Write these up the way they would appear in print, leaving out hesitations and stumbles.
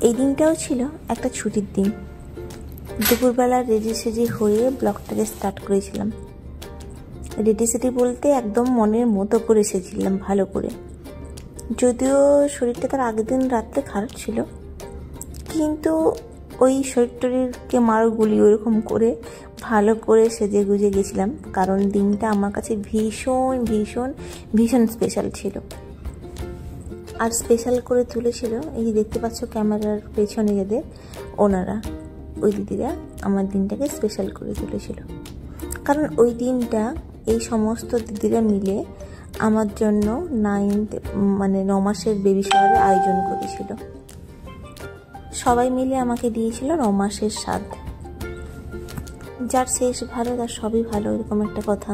এই দিনটাও ছিল একটা ছুটির দিন। দুপুরবেলা রেডি সেডি হয়ে ব্লগটাকে স্টার্ট করেছিলাম। রেডি সেডি বলতে একদম মনের মতো করে এসেছিলাম, ভালো করে। যদিও শরীরটা তার আগের দিন রাত্রে খারাপ ছিল, কিন্তু ওই শরীর টরীরকে মারো গুলি ওরকম করে ভালো করে সেজে গুজে গেছিলাম, কারণ দিনটা আমার কাছে ভীষণ ভীষণ ভীষণ স্পেশাল ছিল। আর স্পেশাল করে তুলেছিল এই যে দেখতে পাচ্ছ ক্যামেরার পেছনে যাদের, ওনারা, ওই দিদিরা আমার দিনটাকে স্পেশাল করে তুলেছিল। কারণ ওই দিনটা এই সমস্ত দিদিরা মিলে আমার জন্য 9 মাসের বেবি শাওয়ারের আয়োজন করেছিল। সবাই মিলে আমাকে দিয়েছিল 9 মাসের স্বাদ। যার শেষ ভালো তার সবই ভালো, এরকম একটা কথা।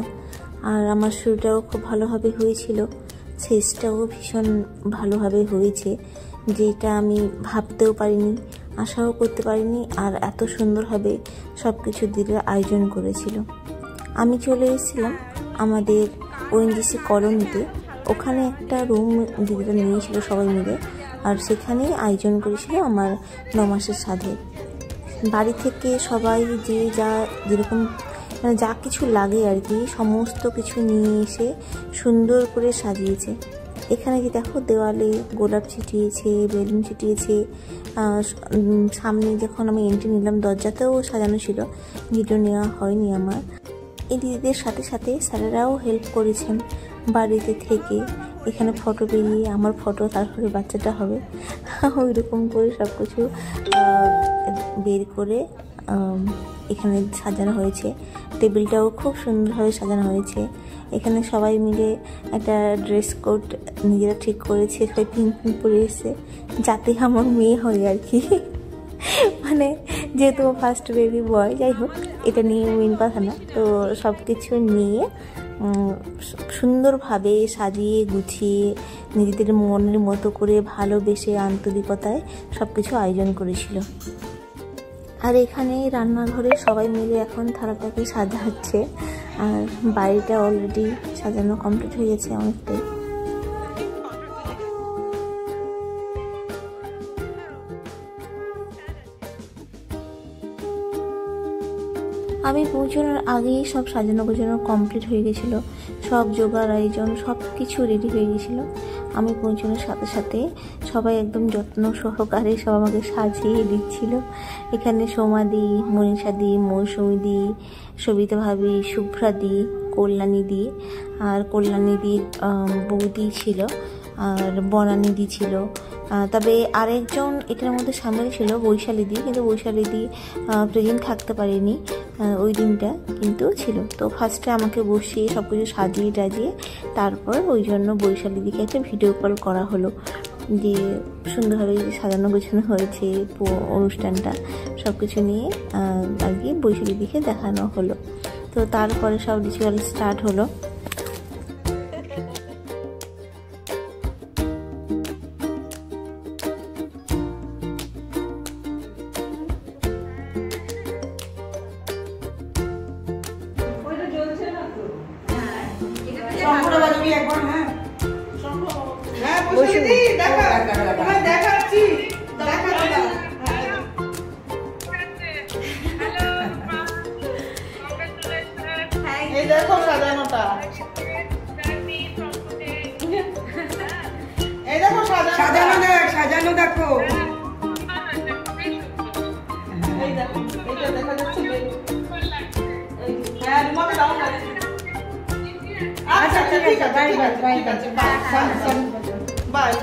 আর আমার শুরুটাও খুব ভালোভাবে হয়েছিল, শেষটাও ভীষণ ভালোভাবে হয়েছে, যেটা আমি ভাবতেও পারিনি, আশাও করতে পারিনি। আর এত সুন্দরভাবে সব কিছু দিদিরা আয়োজন করেছিল। আমি চলে এসেছিলাম আমাদের ওএনজিসি কলোনিতে, ওখানে একটা রুম দিদিরা নিয়েছিল সবাই মিলে, আর সেখানেই আয়োজন করেছিল আমার 9 মাসের স্বাদের। বাড়ি থেকে সবাই যে যা যেরকম যা কিছু লাগে আর কি, সমস্ত কিছু নিয়ে এসে সুন্দর করে সাজিয়েছে। এখানে যে দেখো দেওয়ালে গোলাপ ছিটিয়েছে, বেলুন ছিটিয়েছে। সামনে যখন আমি এন্ট্রি নিলাম দরজাতেও সাজানো ছিল, ভিডিও নেওয়া হয়নি আমার। এই দিদিদের সাথে সাথে স্যারেরাও হেল্প করেছেন বাড়িতে থেকে। এখানে ফটো বেরিয়ে আমার ফটো, তারপরে বাচ্চাটা হবে, ওই রকম করে সব কিছু বের করে এখানে সাজানো হয়েছে। টেবিলটাও খুব সুন্দরভাবে সাজানো হয়েছে। এখানে সবাই মিলে একটা ড্রেস কোড নিজেরা ঠিক করেছে, সবাই পিঙ্ক পিঙ্ক পরে এসেছে যাতে আমার মেয়ে হয় আর কি। মানে যেহেতু ফার্স্ট বেবি বয়, যাই হোক এটা নিয়ে মেন কথা না। তো সব কিছু নিয়ে সুন্দরভাবে সাজিয়ে গুছিয়ে নিজেদের মনের মতো করে ভালোবেসে আন্তরিকতায় সব কিছু আয়োজন করেছিল। আর এখানে রান্নাঘরে সবাই মিলে এখন থালাটাকে সাজাচ্ছে, আর বাড়িটা অলরেডি সাজানো কমপ্লিট হয়ে গেছে অনেকটাই। আমি পৌঁছানোর আগেই সব সাজানো গোছানো কমপ্লিট হয়ে গেছিলো, সব জোগাড় আয়োজন সব কিছু রেডি হয়ে গেছিলো। আমি পৌঁছানোর সাথে সাথে সবাই একদম যত্ন সহকারে সব আমাকে সাজিয়ে দিচ্ছিল। এখানে সোমাদি, মনীষাদি, মৌসুমীদি, সবিতা ভাবি, শুভ্রাদি, কল্যাণীদি, আর কল্যাণীদির বৌদি ছিল, আর বনানীদি ছিল। তবে আরেকজন এটার মধ্যে সামিল ছিল বৈশালীদি, কিন্তু বৈশালীদি প্রেজেন্ট থাকতে পারেনি ওই দিনটা, কিন্তু ছিল। তো ফার্স্টে আমাকে বসিয়ে সব কিছু সাজিয়ে টাজিয়ে তারপর ওই জন্য বৈশালীদিকে একটা ভিডিও কল করা হলো, যে সুন্দরভাবে সাজানো গোছানো হয়েছে অনুষ্ঠানটা, সব কিছু নিয়ে আর কি বৈশালীদিকে দেখানো হলো। তো তারপরে সব রিচুয়াল স্টার্ট হলো। দেখো সাজানোটা, এই দেখো সাজানো দেখো, এই দেখো এটা দেখা যাচ্ছে। হ্যাঁ তোমাকে দাও না। আচ্ছা ঠিক আছে, bye bye bye bye bye.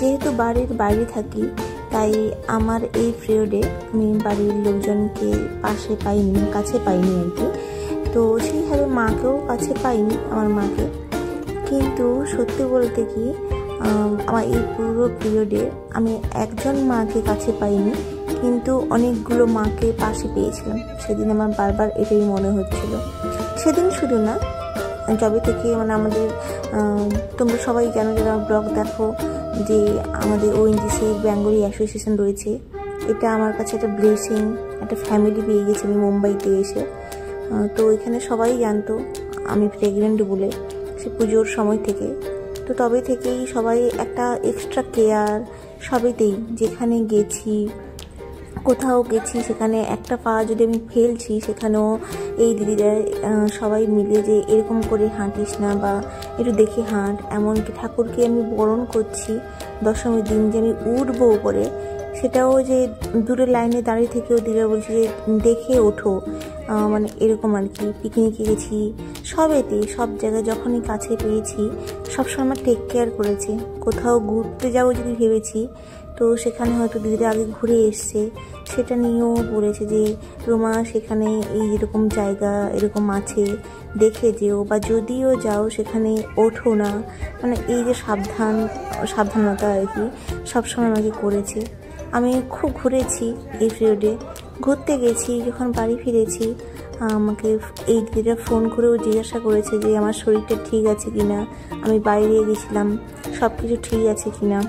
যেহেতু বাড়ির বাইরে থাকি তাই আমার এই পিরিয়ডে আমি বাড়ির লোকজনকে পাশে পাইনি, কাছে পাইনি আর কি। তো সেইভাবে মাকেও কাছে পাইনি, আমার মাকে। কিন্তু সত্যি বলতে কি আমার এই পুরো পিরিয়ডে আমি একজন মাকে কাছে পাইনি, কিন্তু অনেকগুলো মাকে পাশে পেয়েছিলাম। সেদিন আমার বারবার এটাই মনে হচ্ছিল। সেদিন শুধু না, যবে থেকে মানে আমাদের তোমরা সবাই জানো যারা ব্লগ দেখো যে আমাদের ওএনজিসি বেঙ্গলি অ্যাসোসিয়েশন রয়েছে। এটা আমার কাছে একটা ব্লেসিং, একটা ফ্যামিলি পেয়ে গেছি আমি মুম্বাইতে এসে। তো এখানে সবাই জানতো আমি প্রেগনেন্ট বলে, সে পুজোর সময় থেকে। তো তবে থেকেই সবাই একটা এক্সট্রা কেয়ার সবেতেই, যেখানে গেছি কোথাও গেছি সেখানে একটা পা যদি আমি ফেলছি সেখানেও এই দিদিরা সবাই মিলে যে এরকম করে হাঁটিস না বা একটু দেখে হাঁট। এমনকি ঠাকুরকে আমি বরণ করছি দশমীর দিন যে আমি উঠবো উপরে, সেটাও যে দূরের লাইনে দাঁড়িয়ে থেকেও দিদিরা বলছে যে দেখে ওঠো, মানে এরকম আর কি। পিকনিকে গেছি, সবেতেই সব জায়গায় যখনই কাছে পেয়েছি সবসময় আমার টেক কেয়ার করেছে। কোথাও ঘুরতে যাবো যদি ভেবেছি তো সেখানে হয়তো দিদিরা আগে ঘুরে এসছে, সেটা নিয়েও বলেছে যে রোমা সেখানে এই এরকম জায়গা এরকম আছে, দেখে যেও, বা যদিও যাও সেখানে ওঠো না। মানে এই যে সাবধানতা আর কি সবসময় আমাকে করেছে। আমি খুব ঘুরেছি এই পিরিয়ডে, ঘুরতে গেছি। যখন বাড়ি ফিরেছি আমাকে এই দিদিরা ফোন করেও জিজ্ঞাসা করেছে যে আমার শরীরটা ঠিক আছে কিনা, আমি বাইরে গেছিলাম সব কিছু ঠিক আছে কিনা।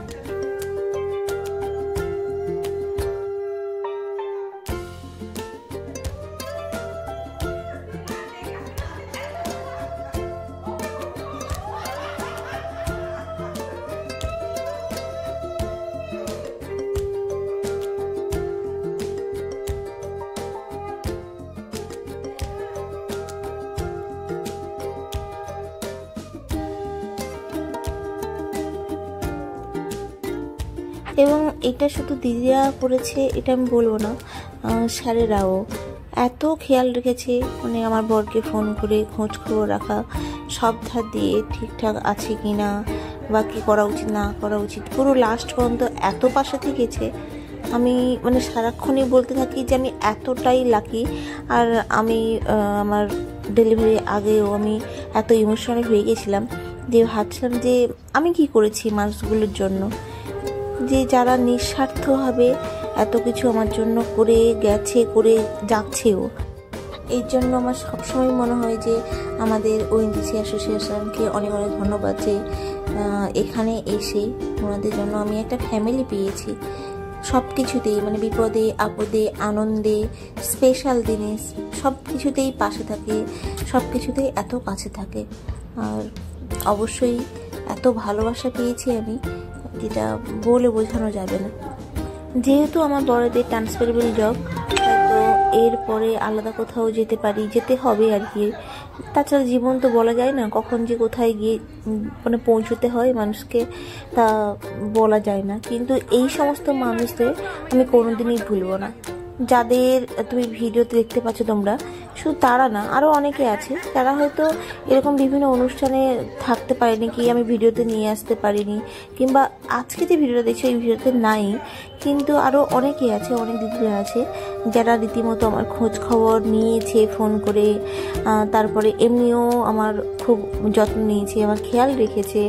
এবং এটা শুধু দিদিরা করেছে এটা আমি বলবো না, স্যারেরাও এত খেয়াল রেখেছে। মানে আমার বরকে ফোন করে খোঁজ খবর রাখা, সব ধার দিয়ে ঠিকঠাক আছে কি না বা কী করা উচিত না করা উচিত, পুরো লাস্ট পর্যন্ত এত পাশে থেকেছে। আমি মানে সারাক্ষণই বলতে থাকি যে আমি এতটাই লাকি। আর আমি আমার ডেলিভারির আগেও আমি এত ইমোশনাল হয়ে গেছিলাম যে ভাবছিলাম যে আমি কি করেছি মানুষগুলোর জন্য, যে যারা নিঃস্বার্থভাবে এত কিছু আমার জন্য করে গেছে, করে যাচ্ছেও। এই জন্য আমার সবসময় মনে হয় যে আমাদের ওএনজিসি অ্যাসোসিয়েশনকে অনেক অনেক ধন্যবাদ যে এখানে এসে ওনাদের জন্য আমি একটা ফ্যামিলি পেয়েছি। সব কিছুতেই মানে বিপদে আপদে আনন্দে স্পেশাল দিনে সব কিছুতেই পাশে থাকে, সব কিছুতেই এত কাছে থাকে। আর অবশ্যই এত ভালোবাসা পেয়েছি আমি, যেটা বলে বোঝানো যাবে না। যেহেতু আমার বড়দের ট্রান্সফারেবল জব, হয়তো এরপরে আলাদা কোথাও যেতে হবে আর কি। তাছাড়া জীবন তো বলা যায় না, কখন যে কোথায় গিয়ে মানে পৌঁছতে হয় মানুষকে তা বলা যায় না। কিন্তু এই সমস্ত মানুষদের আমি কোনোদিনই ভুলবো না। যাদের তুমি ভিডিওতে দেখতে পাচ্ছ তোমরা, শুধু তারা না, আরও অনেকে আছে যারা হয়তো এরকম বিভিন্ন অনুষ্ঠানে থাকতে পারেনি, কি আমি ভিডিওতে নিয়ে আসতে পারিনি, কিংবা আজকে যে ভিডিওটা দেখছো এই ভিডিওতে নাই, কিন্তু আরও অনেকে আছে, অনেক দিদিরা আছে যারা রীতিমতো আমার খোঁজ খবর নিয়েছে ফোন করে। তারপরে এমনিও আমার খুব যত্ন নিয়েছে, আমার খেয়াল রেখেছে,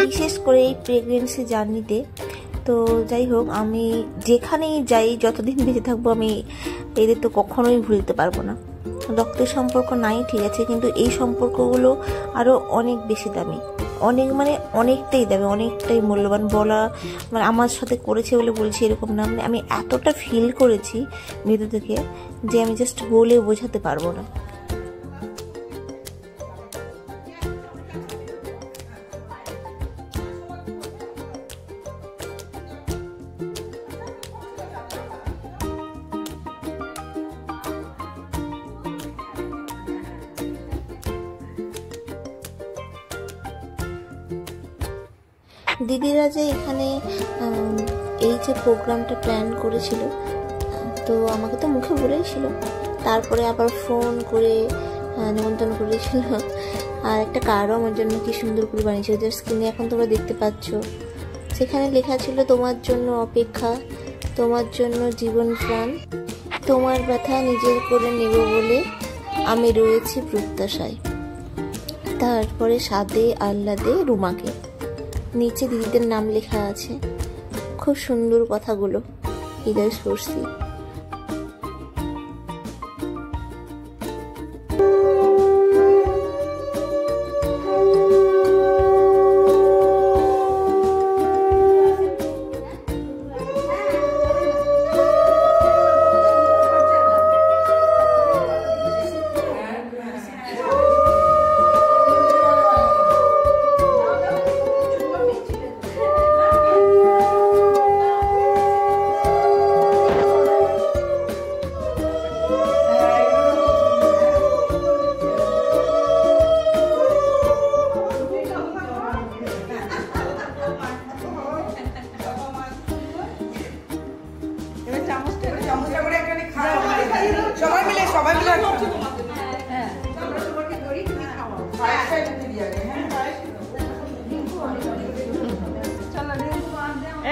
বিশেষ করে এই প্রেগনেন্সি জার্নিতে। তো যাই হোক, আমি যেখানেই যাই যতদিন বেঁচে থাকবো আমি এদের তো কখনোই ভুলতে পারবো না। রক্তের সম্পর্ক নাই ঠিক আছে, কিন্তু এই সম্পর্কগুলো আরও অনেক বেশি দামি, অনেকটাই দামি, অনেকটাই মূল্যবান। বলা মানে আমার সাথে করেছে বলে বলছি এরকম না, মানে আমি এতটা ফিল করেছি ভেতর থেকে যে আমি জাস্ট বলে বোঝাতে পারবো না। দিদিরা যে এখানে এই যে প্রোগ্রামটা প্ল্যান করেছিল, তো আমাকে তো মুখে বলেইছিল, তারপরে আবার ফোন করে নিমন্ত্রণ করেছিল। আর একটা কার্ডও আমার জন্য কি সুন্দর করে বানিয়েছিল, যার স্ক্রিনে এখন তোমরা দেখতে পাচ্ছ। সেখানে লেখা ছিল তোমার জন্য অপেক্ষা, তোমার জন্য জীবন প্রাণ, তোমার ব্যথা নিজের করে নেব বলে আমি রয়েছি প্রত্যাশায়। তারপরে সাদে আহ্লাদে রুমাকে, নিচে দিদিদের নাম লেখা আছে। খুব সুন্দর কথাগুলো, হৃদয়স্পর্শী।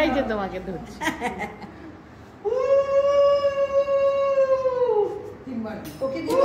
এই যে তোমাকে ধরছি। ওকে দিল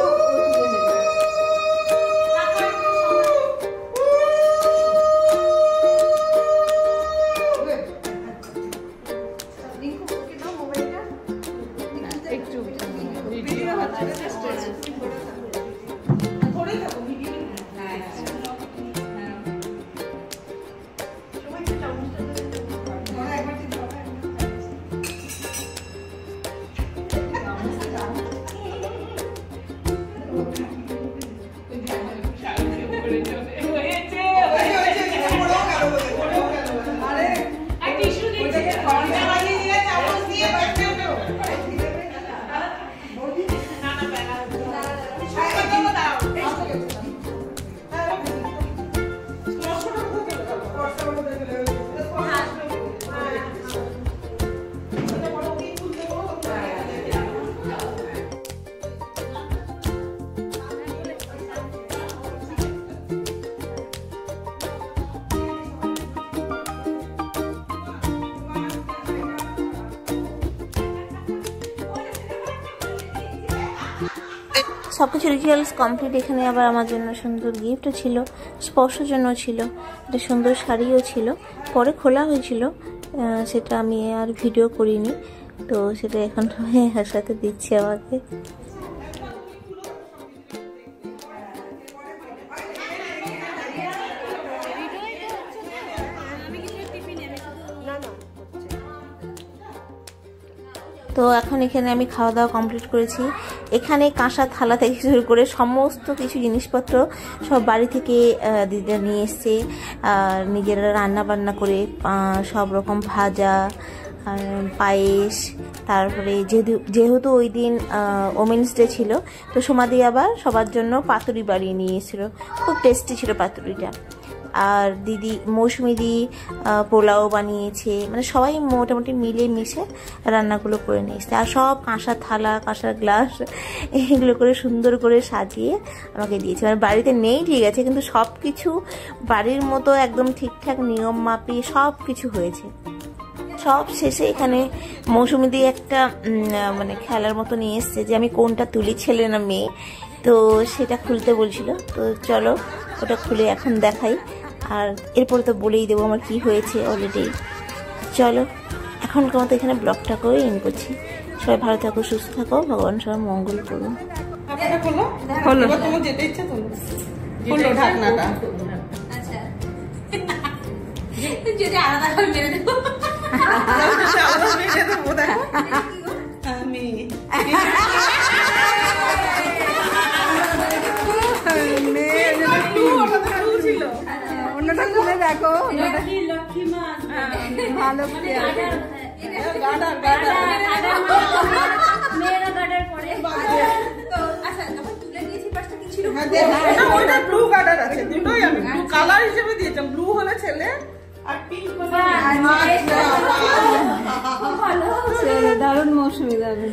সবকিছু রিচুয়ালস কমপ্লিট। এখানে আবার আমার জন্য সুন্দর গিফটও ছিল, স্পর্শের জন্য ছিল, একটা সুন্দর শাড়িও ছিল। পরে খোলা হয়েছিল, সেটা আমি আর ভিডিও করিনি, তো সেটা এখন এর সাথে দিচ্ছে আমাকে। তো এখন এখানে আমি খাওয়া দাওয়া কমপ্লিট করেছি। এখানে কাঁসার থালা থেকে শুরু করে সমস্ত কিছু জিনিসপত্র সব বাড়ি থেকে দিদিরা নিয়ে এসছে, আর নিজেরা রান্না বান্না করে সব রকম ভাজা, পায়েস, তারপরে যেহেতু ওই দিন ওমেন্স ডে ছিল, তো সমাধি আবার সবার জন্য পাতুরি বাড়িয়ে নিয়ে এসেছিল। খুব টেস্টি ছিল পাতুরিটা। আর দিদি মৌসুমি দি পোলাও বানিয়েছে, মানে সবাই মোটামুটি মিলে মিশে রান্নাগুলো করে নিয়ে এসেছে। আর সব কাঁসার থালা, কাঁসার গ্লাস এগুলো করে সুন্দর করে সাজিয়ে আমাকে দিয়েছে। মানে বাড়িতে নেই ঠিক আছে, কিন্তু সব কিছু বাড়ির মতো একদম ঠিকঠাক নিয়ম মাপিয়ে সব কিছু হয়েছে। সব শেষে এখানে মৌসুমি দি একটা মানে খেলার মতো নিয়ে এসছে, যে আমি কোনটা তুলি, ছেলে না মেয়ে, তো সেটা খুলতে বলছিল। তো চলো ওটা খুলে এখন দেখাই, আর এরপরে তো বলেই দেবো আমার কি হয়েছে অলরেডি। চলো এখনকার মতো এখানে ব্লগটা করে এন্ড করছি। সবাই ভালো থাকো, সুস্থ থাকো, ভগবান সবাই মঙ্গল করুন। যদি আলাদা করে মেরে দেবো আমি অন্যটা খুলে দেখো, ভালো ব্লু গার্ডার আছে, দুটোই আমি ব্লু কালার হিসেবে দিয়েছিলাম। ব্লু হলে ছেলে আর পিঙ্ক হলে দারুণ মৌসুমি যাবে।